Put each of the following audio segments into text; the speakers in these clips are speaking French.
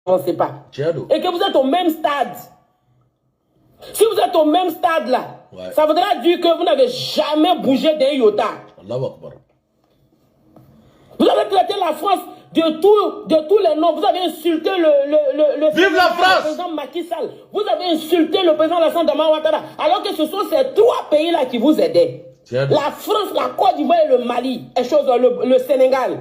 n'avancez pas. Et que vous êtes au même stade. Si vous êtes au même stade là, ça voudra dire que vous n'avez jamais bougé d'un iota. Vous avez traité la France de tous les noms. Vous avez insulté le président Macky Sall. Vous avez insulté le président Alassane Dramane Ouattara. Alors que ce sont ces trois pays-là qui vous aidaient. La France, la Côte d'Ivoire et le Mali, le Sénégal.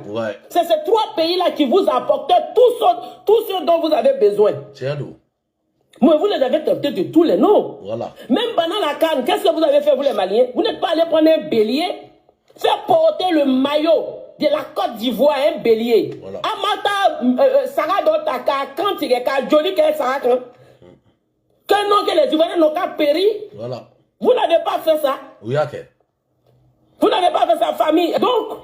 C'est ces trois pays-là qui vous apportaient tout ce dont vous avez besoin. Mais vous les avez traités de tous les noms. Même pendant la CAN, qu'est-ce que vous avez fait, vous les Maliens? Vous n'êtes pas allé prendre un bélier, faire porter le maillot de la Côte d'Ivoire, un bélier. Amata, Sarah Dotaka, quand il est joli, que Sarah, que non, que les Ivoiriens n'ont qu'à péri. Vous n'avez pas fait ça. Vous n'avez pas fait sa famille. Donc,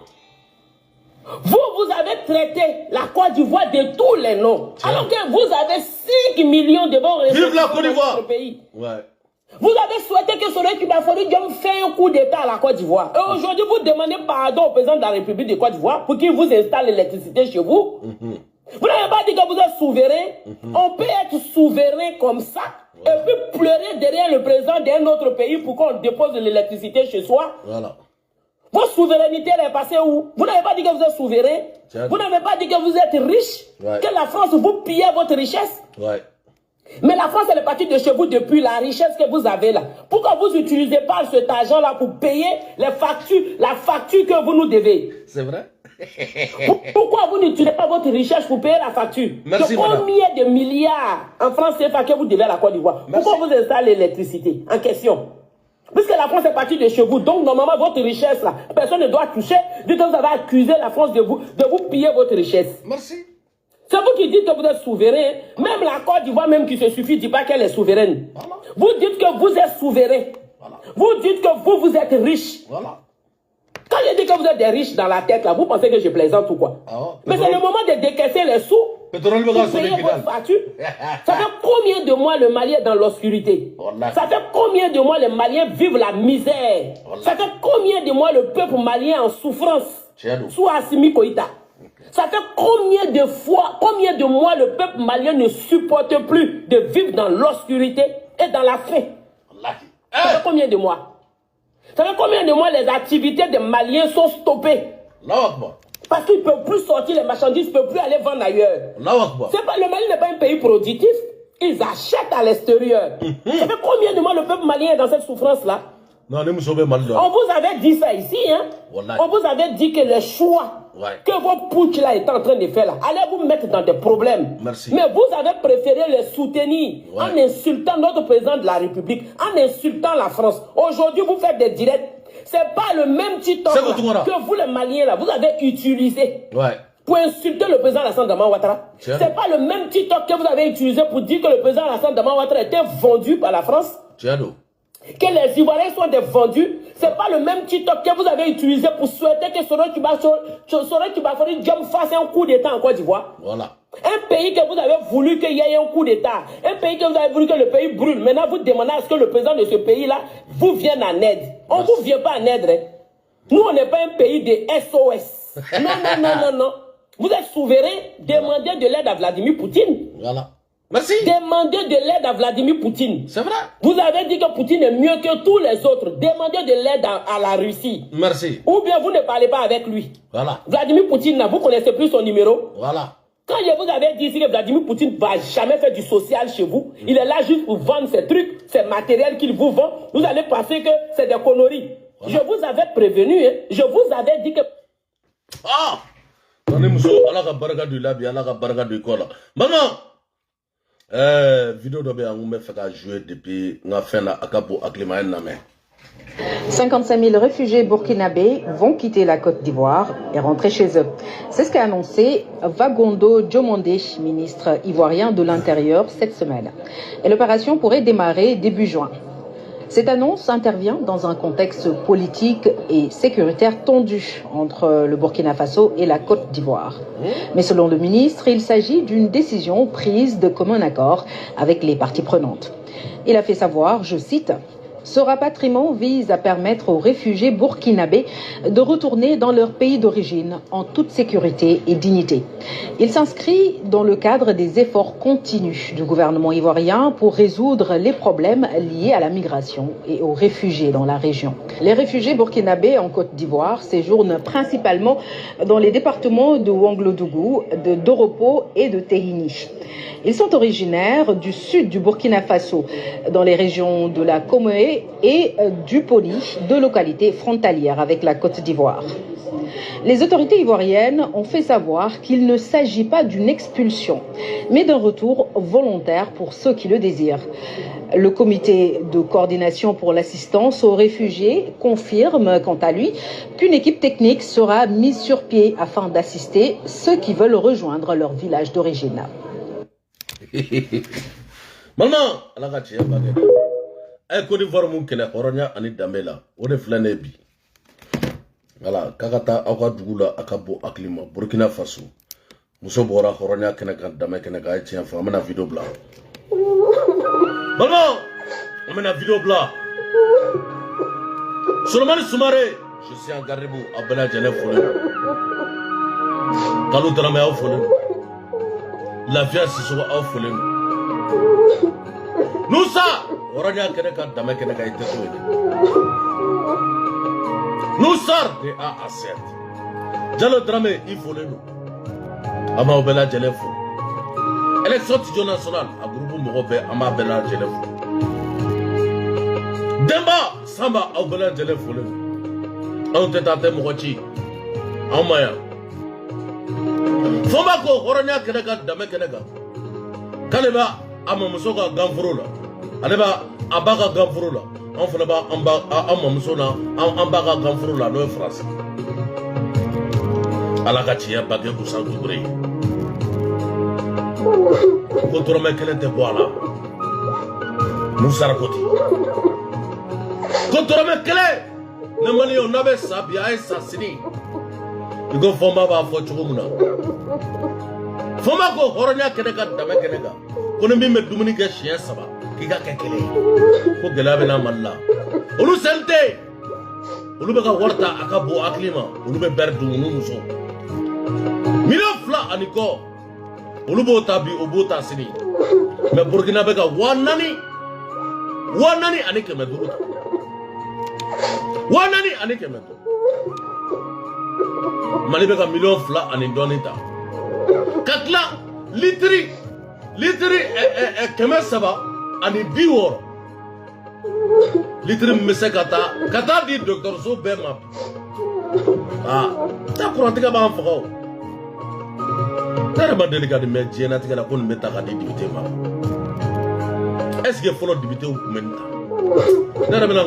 vous avez traité la Côte d'Ivoire de tous les noms. Alors que vous avez 5 millions de bons résultats dans votre pays. Vous avez souhaité que Soro Kibafori Diom fait un coup d'État à la Côte d'Ivoire. Et aujourd'hui, vous demandez pardon au président de la République de Côte d'Ivoire pour qu'il vous installe l'électricité chez vous. Vous n'avez pas dit que vous êtes souverain. On peut être souverain comme ça et puis pleurer derrière le président d'un autre pays pour qu'on dépose l'électricité chez soi. Votre souveraineté est passée où? Vous n'avez pas dit que vous êtes souverain. Vous n'avez pas dit que vous êtes riche. Que la France vous pillait votre richesse. Mais la France, elle est partie de chez vous depuis la richesse que vous avez là. Pourquoi vous n'utilisez pas cet argent-là pour payer les factures, la facture que vous nous devez? C'est vrai. Pourquoi vous n'utilisez pas votre richesse pour payer la facture? Merci, combien de milliards en France CFA que vous devez à la Côte d'Ivoire? Pourquoi vous installez l'électricité en question? Puisque la France est partie de chez vous, donc normalement votre richesse là, personne ne doit toucher, vu que vous avez accusé la France de vous piller votre richesse. Merci. C'est vous qui dites que vous êtes souverain. Même la Côte d'Ivoire, même qui se suffit, ne dit pas qu'elle est souveraine. Vous dites que vous êtes souverain. Vous dites que vous êtes riche. Quand je dis que vous êtes des riches dans la tête, là, vous pensez que je plaisante ou quoi? Mais c'est le moment de décaisser les sous. Pour payer votre facture. Ça fait combien de mois le Mali est dans l'obscurité? Ça fait combien de mois les Maliens vivent la misère? Ça fait combien de mois le peuple malien en souffrance sous Assimi Koïta? Ça fait combien de mois le peuple malien ne supporte plus de vivre dans l'obscurité et dans la faim? Ça fait combien de mois? Ça fait combien de mois les activités des Maliens sont stoppées? Parce qu'ils ne peuvent plus sortir les marchandises, ils ne peuvent plus aller vendre ailleurs. Le Mali n'est pas un pays productif. Ils achètent à l'extérieur. Ça fait combien de mois le peuple malien est dans cette souffrance-là? On vous avait dit ça ici. Hein? On vous avait dit que les choix que vos putsch là est en train de faire là, allez vous mettre dans des problèmes. Mais vous avez préféré les soutenir en insultant notre président de la République, en insultant la France. Aujourd'hui, vous faites des directs. C'est pas le même TikTok que vous les Maliens là, vous avez utilisé pour insulter le président Alassane Dramane Ouattara. C'est pas le même TikTok que vous avez utilisé pour dire que le président Alassane Dramane Ouattara était vendu par la France. Que les Ivoiriens sont des vendus. C'est pas le même TikTok que vous avez utilisé pour souhaiter que Soro Kibafori Diom fasse un coup d'État en Côte d'Ivoire. Un pays que vous avez voulu qu'il y ait un coup d'État. Un pays que vous avez voulu que le pays brûle. Maintenant, vous demandez à ce que le président de ce pays-là vous vienne en aide. On ne vous vient pas en aide. Hein. Nous, on n'est pas un pays de SOS. Non. Vous êtes souverain. Demandez de l'aide à Vladimir Poutine. Merci. Demandez de l'aide à Vladimir Poutine. C'est vrai. Vous avez dit que Poutine est mieux que tous les autres. Demandez de l'aide à la Russie. Merci. Ou bien vous ne parlez pas avec lui. Vladimir Poutine, vous ne connaissez plus son numéro. Quand je vous avais dit ici que Vladimir Poutine ne va jamais faire du social chez vous, il est là juste pour vendre ses trucs, ses matériels qu'il vous vend, vous allez penser que c'est des conneries. Je vous avais prévenu, hein. Je vous avais dit que... vidéo de bien fait jouer depuis la fin de la 55 000 réfugiés burkinabés vont quitter la Côte d'Ivoire et rentrer chez eux. C'est ce qu'a annoncé Vagondo Diomandé, ministre ivoirien de l'Intérieur, cette semaine. Et l'opération pourrait démarrer début juin. Cette annonce intervient dans un contexte politique et sécuritaire tendu entre le Burkina Faso et la Côte d'Ivoire. Mais selon le ministre, il s'agit d'une décision prise de commun accord avec les parties prenantes. Il a fait savoir, je cite, Ce rapatriement vise à permettre aux réfugiés burkinabés de retourner dans leur pays d'origine en toute sécurité et dignité. Il s'inscrit dans le cadre des efforts continus du gouvernement ivoirien pour résoudre les problèmes liés à la migration et aux réfugiés dans la région. Les réfugiés burkinabés en Côte d'Ivoire séjournent principalement dans les départements de Ouanglodougou, de Doropo et de Tehini. Ils sont originaires du sud du Burkina Faso, dans les régions de la Comoé et du Poli, deux localités frontalières avec la Côte d'Ivoire. Les autorités ivoiriennes ont fait savoir qu'il ne s'agit pas d'une expulsion, mais d'un retour volontaire pour ceux qui le désirent. Le comité de coordination pour l'assistance aux réfugiés confirme, quant à lui, qu'une équipe technique sera mise sur pied afin d'assister ceux qui veulent rejoindre leur village d'origine. Maman, ala ka tiɲɛ ba kɛ dɛ. Côte d'Ivoire mun kɛlɛ hɔrɔnya ani danbe la, o de filɛ ne bi. Voilà, k'a ka taa aw ka dugu la, a ka bɔ hakili ma. Burkina Faso, muso bɔra hɔrɔnya kɛnɛ kan, danbe kɛnɛ kan, a ye tiɲɛ fɔ. An bɛna video bila. Maman, an bɛna video bila. Solomani Sumare, je suis en garde-à-vous, a bɛɛ lajɛlen folen don. Kalu Darame aw folen don. Lafiya Sisoko aw folen don. Nusa, hɔrɔnya kɛnɛ kan, danbe kɛnɛ kan, i tɛ to yen dɛ. Nusar de A7. Diallo Dramé, il faut le nom. Ama Bella Jelefo. Élection Tidjo National, à groupe Morobe, Ama Bella Jelefo. Demba, Samba, Aubela Jelefo. On te tente Mochi. Amaya. Fomako, Horonia Kenega, Dame Kenega. Kaleba, Amamusoka Gamfrola. Aleba, Abaga Gamfrola. On fait là-bas en bas ganfuru la no France. Ala ka tiɲɛ bagɛ kusan dugure. Ko dɔrɔmɛ kelen tɛ bɔ a la. Musa Rakoti. Ko dɔrɔmɛ kelen ne maliyɛnw n'a bɛ sa bi a ye sa sini. I ko Fɔnba b'a fɔ cogo min na. Fɔnba ko hɔrɔnya kɛnɛ ka danbe kɛnɛ kan. Ko ni min bɛ dumuni kɛ siɲɛ 3. K'i ka kɛ kelen ye. Ko gɛlɛya bɛ n'a Mali la. Olu seli tɛ yen. Olu bɛ ka wari ta a ka bɔ hakili ma. Olu bɛ bɛri dun olu muso. 2 ani kɔ. Olu b'o ta bi o b'o ta sini. Mais Burkina bɛ ka 4,4 ani 500 ta. 4,4 ani 500. Mali bɛ ka 2,000,000 ani dɔɔni ta. Ka tila litiri 300 ani 60. Litiri min bɛ se ka taa di dɔgɔtɔrɔso bɛɛ ma. Ta kurantigɛ b'an faga o. Ne yɛrɛ ma deli ka nin mɛn diɲɛlatigɛ la ko nin bɛ ta ka di député ma. Est-ce que fɔlɔ député kun bɛ nin ta? Ne yɛrɛ bɛna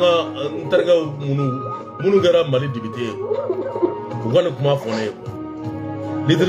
n terikɛ minnu kɛra Mali député ye u ka nin kuma fɔ ne ye. Litiri